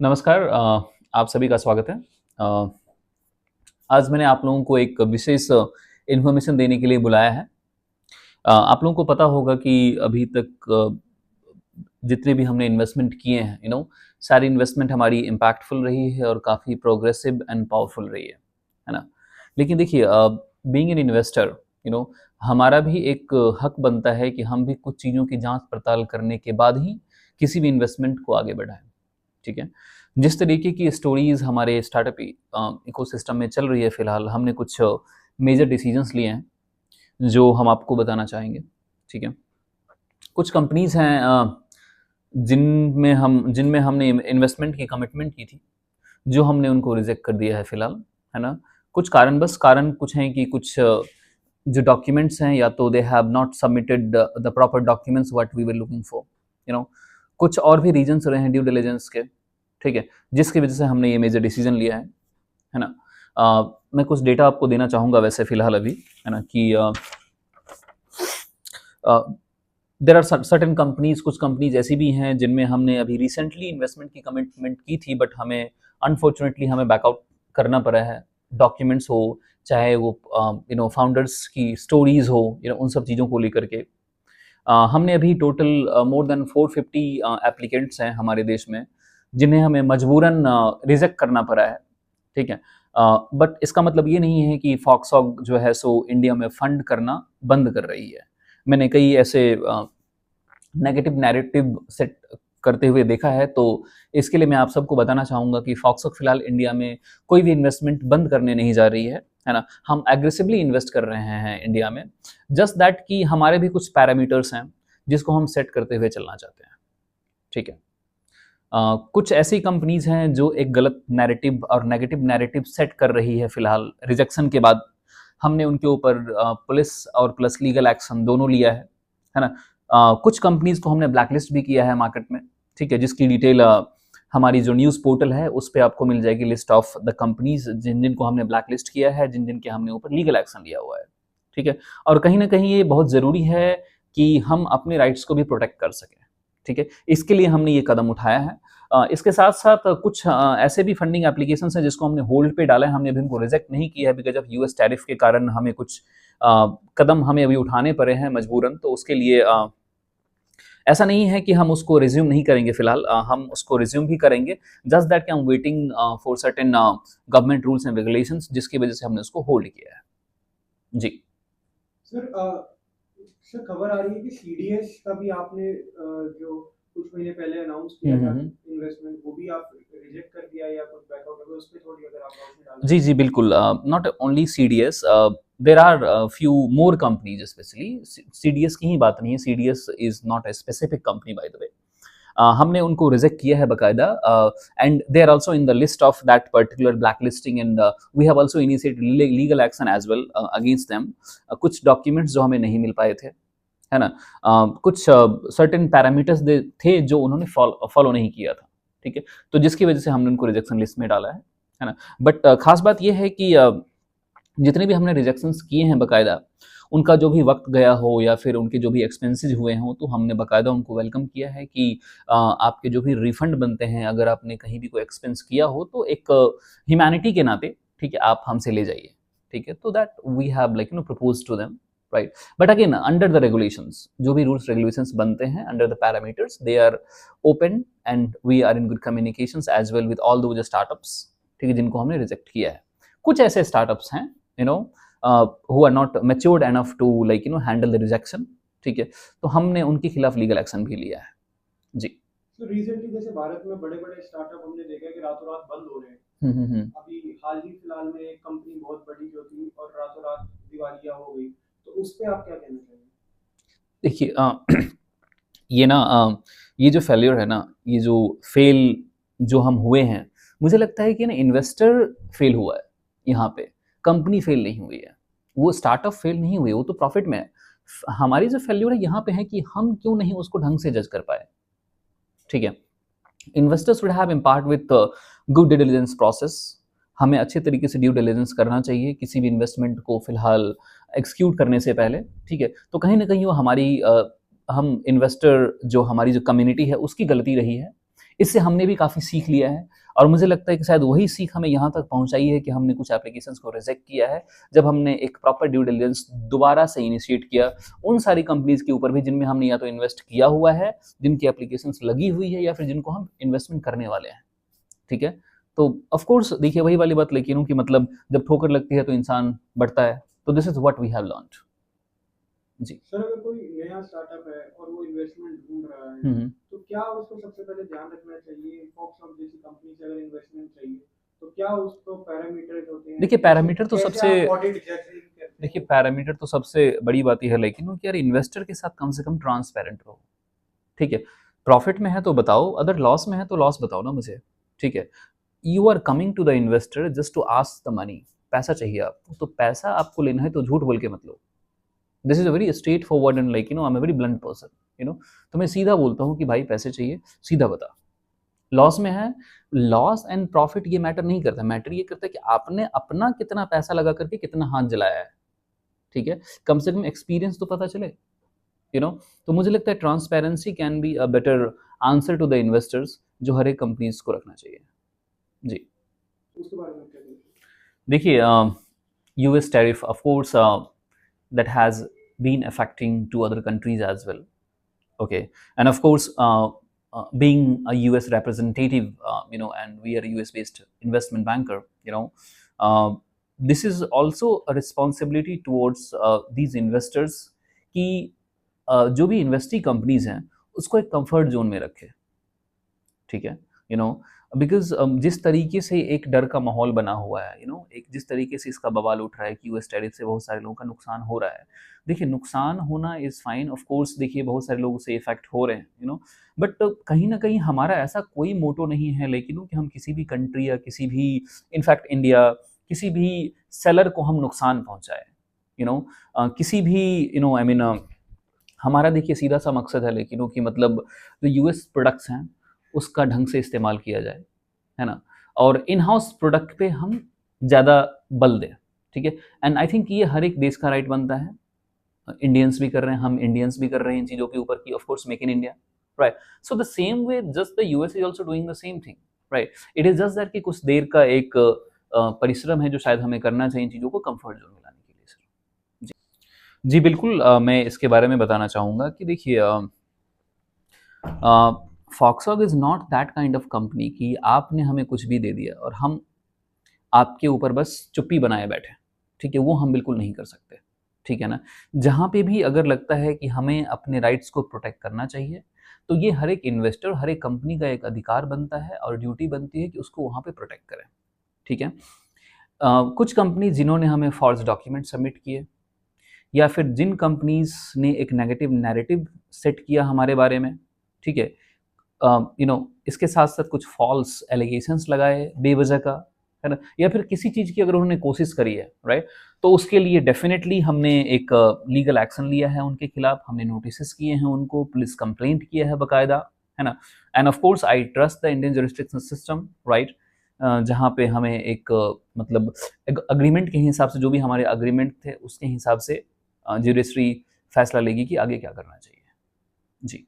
नमस्कार। आप सभी का स्वागत है। आज मैंने आप लोगों को एक विशेष इन्फॉर्मेशन देने के लिए बुलाया है। आप लोगों को पता होगा कि अभी तक जितने भी हमने इन्वेस्टमेंट किए हैं, सारी इन्वेस्टमेंट हमारी इम्पैक्टफुल रही है और काफ़ी प्रोग्रेसिव एंड पावरफुल रही है ना। लेकिन देखिए, बीइंग एन इन्वेस्टर, हमारा भी एक हक बनता है कि हम भी कुछ चीज़ों की जांच पड़ताल करने के बाद ही किसी भी इन्वेस्टमेंट को आगे बढ़ाएं। ठीक है। जिस तरीके की स्टोरीज हमारे स्टार्टअप इकोसिस्टम में चल रही है, फिलहाल हमने कुछ मेजर डिसीजंस लिए हैं जो हम आपको बताना चाहेंगे। ठीक है। कुछ कंपनीज हैं जिनमें हमने इन्वेस्टमेंट की कमिटमेंट की थी, जो हमने उनको रिजेक्ट कर दिया है फिलहाल, है ना। कुछ कारण कुछ हैं कि कुछ जो डॉक्यूमेंट्स हैं, या तो they have not submitted the proper documents what we were looking for, कुछ और भी रीजंस रहे हैं ड्यू डिलिजेंस के। ठीक है। जिसकी वजह से हमने ये मेजर डिसीजन लिया है ना। मैं कुछ डेटा आपको देना चाहूँगा वैसे फिलहाल अभी, है ना, कि देयर आर सर्टेन कंपनीज, कुछ कंपनीज ऐसी भी हैं जिनमें हमने अभी रिसेंटली इन्वेस्टमेंट की कमिटमेंट की थी, बट हमें अनफॉर्चुनेटली हमें बैकआउट करना पड़ा है। डॉक्यूमेंट्स हो, चाहे वो फाउंडर्स की स्टोरीज हो, उन सब चीज़ों को लेकर के हमने अभी टोटल मोर देन 450 एप्लीकेंट्स हैं हमारे देश में, जिन्हें हमें मजबूरन रिजेक्ट करना पड़ा है। ठीक है। बट इसका मतलब ये नहीं है कि फॉक्सॉग जो है सो इंडिया में फंड करना बंद कर रही है। मैंने कई ऐसे नेगेटिव नैरेटिव सेट करते हुए देखा है, तो इसके लिए मैं आप सबको बताना चाहूँगा कि फॉक्सॉग फिलहाल इंडिया में कोई भी इन्वेस्टमेंट बंद करने नहीं जा रही है ना। हम एग्रेसिवली इन्वेस्ट कर रहे हैं इंडिया में, जस्ट दैट कि हमारे भी कुछ पैरामीटर्स हैं जिसको हम सेट करते हुए चलना चाहते हैं। ठीक है। कुछ ऐसी कंपनीज हैं जो एक गलत नैरेटिव और नेगेटिव नैरेटिव सेट कर रही है फिलहाल रिजेक्शन के बाद। हमने उनके ऊपर पुलिस और प्लस लीगल एक्शन दोनों लिया है ना। कुछ कंपनीज को हमने ब्लैकलिस्ट भी किया है मार्केट में। ठीक है। जिसकी डिटेल हमारी जो न्यूज़ पोर्टल है उस पर आपको मिल जाएगी, लिस्ट ऑफ द कंपनीज जिनको हमने ब्लैकलिस्ट किया है, जिनके हमने ऊपर लीगल एक्शन लिया हुआ है। ठीक है। और कहीं ना कहीं ये बहुत ज़रूरी है कि हम अपने राइट्स को भी प्रोटेक्ट कर सकें। ठीक है। इसके लिए हमने ये कदम उठाया है। इसके साथ साथ कुछ ऐसे भी फंडिंग एप्लीकेशन हैं जिसको हमने होल्ड पे डाला है। हमने अभी उनको रिजेक्ट नहीं किया है बिकॉज ऑफ यूएस टैरिफ के कारण हमें कुछ कदम हमें अभी उठाने पड़े हैं मजबूरन। तो उसके लिए ऐसा नहीं है कि हम उसको रिज्यूम नहीं करेंगे फिलहाल, हम उसको रिज्यूम भी करेंगे, जस्ट दैट कि हम waiting for certain government rules and regulations, जिसकी वजह से हमने उसको होल्ड किया है। जी सर, सर खबर आ रही है कि सीडीएस का भी आपने जो कुछ महीने पहले अनाउंस किया था इन्वेस्टमेंट, वो भी आप रिजेक्ट कर दिया या कुछ बैकआउट हो गया, उस पे थोड़ी अगर आप रोशनी डालना। जी जी बिल्कुल। Not only CDS, there are few more companies, specially CDS की ही बात नहीं है। CDS is not a specific company by the way. हमने उनको रिजेक्ट किया है बकायदा, and they are also in the list of that particular black listing, and we have also initiated legal action as well against them. कुछ documents जो हमें नहीं मिल पाए थे, है ना। कुछ सर्टेन पैरामीटर्स थे जो उन्होंने फॉलो नहीं किया था। ठीक है। तो जिसकी वजह से हमने उनको रिजेक्शन लिस्ट में डाला है ना। बट खास बात यह है कि जितने भी हमने रिजेक्शंस किए हैं बकायदा, उनका जो भी वक्त गया हो या फिर उनके जो भी एक्सपेंसेस हुए हों, तो हमने बकायदा उनको वेलकम किया है कि आपके जो भी रिफंड बनते हैं, अगर आपने कहीं भी कोई एक्सपेंस किया हो तो एक ह्यूमैनिटी के नाते, ठीक है, आप हमसे ले जाइए। ठीक है। तो that we have propose to them, right. But again under the regulations, जो भी रूल्स रेगुलेशंस बनते हैं under the parameters, they are open and we are in good communications as well with all those startups, ठीक है, जिनको हमने reject किया है। कुछ ऐसे स्टार्टअप्स हैं who are not matured enough to handle the rejection। ठीक है। तो हमने उनके खिलाफ लीगल एक्शन भी लिया है। जी। तो रिसेंटली जैसे भारत में बड़े बड़े स्टार्टअप हमने देखा है कि रातों रात बंद हो रहे हैं। अभी हाल ही फिलहाल में एक कंपनी बहुत बड़ी जो थी और रातों रात दिवालिया हो गई, तो उस पे आप क्या कहना चाहेंगे? देखिए, ये ना ये जो फेल्योर है ना, ये जो फेल जो हम हुए हैं, मुझे लगता है कि ना इन्वेस्टर फेल हुआ है यहाँ पे, कंपनी फेल नहीं हुई है। वो स्टार्टअप फेल नहीं हुई, वो तो प्रॉफिट में है। हमारी जो फेल्योर है यहाँ पे है कि हम क्यों नहीं उसको ढंग से जज कर पाए। ठीक है। Investors would have impart with good due diligence process. हमें अच्छे तरीके से ड्यू डिलिजेंस करना चाहिए किसी भी इन्वेस्टमेंट को फिलहाल एक्सिक्यूट करने से पहले। ठीक है। तो कहीं ना कहीं वो हमारी हम इन्वेस्टर जो हमारी जो कम्युनिटी है उसकी गलती रही है। इससे हमने भी काफ़ी सीख लिया है और मुझे लगता है कि शायद वही सीख हमें यहाँ तक पहुँचाई है कि हमने कुछ एप्लीकेशंस को रिजेक्ट किया है जब हमने एक प्रॉपर ड्यू डिलिजेंस दोबारा से इनिशिएट किया उन सारी कंपनीज़ के ऊपर भी जिनमें हमने या तो इन्वेस्ट किया हुआ है, जिनकी एप्लीकेशंस लगी हुई है या फिर जिनको हम इन्वेस्टमेंट करने वाले हैं, ठीक है। तो ऑफ कोर्स देखिए वही वाली बात लेकिन हूँ कि मतलब जब ठोकर लगती है तो इंसान बढ़ता है, तो this is what we have learned. जी। सर अगर कोई नया स्टार्टअप है और वो इन्वेस्टमेंट ढूंढ रहा है तो क्या उसको सबसे पहले ध्यान रखना चाहिए? फॉक्सऑफ जैसी कंपनी से अगर इन्वेस्टमेंट चाहिए तो क्या उसको पैरामीटर्स होते हैं? देखिए पैरामीटर तो कैसे सबसे आप ऑडिट कैसे करते हैं? देखिए पैरामीटर तो सबसे बड़ी बात यह है लेकिन कि यार इन्वेस्टर के साथ कम से कम ट्रांसपेरेंट रहो, ठीक है। प्रॉफिट में है तो बताओ, अगर लॉस में है तो लॉस बताओ ना मुझे, ठीक है। You are coming to the investor just to ask the money, पैसा चाहिए आपको तो पैसा आपको लेना है तो झूठ बोल के मत लो। This is a very straightforward and like I am a very blunt person, तो मैं सीधा बोलता हूँ कि भाई पैसे चाहिए, सीधा बता। लॉस में है, लॉस एंड प्रॉफिट ये मैटर नहीं करता, मैटर ये करता है कि आपने अपना कितना पैसा लगा करके कितना हाथ जलाया है, ठीक है। कम से कम एक्सपीरियंस तो पता चले, तो मुझे लगता है transparency can be a better answer to the investors जो हर एक कंपनीज को रखना चाहिए। जी। उसके बारे में क्या कहते हैं? देखिए US tariff of course that has been affecting to other countries as well, okay, and of course being a US representative, and we are a US based investment banker, this is also a responsibility towards these investors कि जो भी investee companies हैं उसको एक comfort zone में रखे, ठीक है, बिकॉज जिस तरीके से एक डर का माहौल बना हुआ है, एक जिस तरीके से इसका बवाल उठ रहा है कि US टैरिफ से बहुत सारे लोगों का नुकसान हो रहा है। देखिए नुकसान होना इज़ फाइन, ऑफ कोर्स देखिए बहुत सारे लोगों से इफेक्ट हो रहे हैं, बट कहीं ना कहीं हमारा ऐसा कोई मोटो नहीं है लेकिन कि हम किसी भी कंट्री या किसी भी इनफैक्ट इंडिया किसी भी सेलर को हम नुकसान पहुंचाए, किसी भी हमारा देखिए सीधा सा मकसद है लेकिन कि मतलब जो US प्रोडक्ट्स हैं उसका ढंग से इस्तेमाल किया जाए, है ना, और इन हाउस प्रोडक्ट पे हम ज़्यादा बल दें, ठीक है। एंड आई थिंक ये हर एक देश का राइट बनता है, इंडियंस भी कर रहे हैं, हम इंडियंस भी कर रहे हैं इन चीज़ों के ऊपर की of course make in India, right. So the same way just the US is also doing the same thing, right. It is just that कि कुछ देर का एक परिश्रम है जो शायद हमें करना चाहिए इन चीज़ों को कंफर्ट जोन में लाने के लिए। सर जी बिल्कुल, मैं इसके बारे में बताना चाहूँगा कि देखिए Foxog is not that kind of company कि आपने हमें कुछ भी दे दिया और हम आपके ऊपर बस चुप्पी बनाए बैठे, ठीक है, वो हम बिल्कुल नहीं कर सकते, ठीक है ना। जहाँ पे भी अगर लगता है कि हमें अपने राइट्स को प्रोटेक्ट करना चाहिए तो ये हर एक इन्वेस्टर हर एक कंपनी का एक अधिकार बनता है और ड्यूटी बनती है कि उसको वहाँ पे प्रोटेक्ट करें, ठीक है। कुछ कंपनी जिन्होंने हमें फॉल्स डॉक्यूमेंट सबमिट किए या फिर जिन कंपनीज ने एक नेगेटिव नैरेटिव सेट किया हमारे बारे में, ठीक है, इसके साथ साथ कुछ फॉल्स एलिगेशंस लगाए बेवजह का, है ना, या फिर किसी चीज़ की अगर उन्होंने कोशिश करी है, राइट, तो उसके लिए डेफिनेटली हमने एक लीगल एक्शन लिया है उनके खिलाफ, हमने नोटिस किए हैं उनको, पुलिस कंप्लेंट किया है बाकायदा, है ना। End of course I trust the Indian jurisdiction system, right, जहाँ पे हमें एक मतलब अग्रीमेंट के हिसाब से जो भी हमारे अग्रीमेंट थे उसके हिसाब से जुडिशरी फैसला लेगी कि आगे क्या करना चाहिए। जी।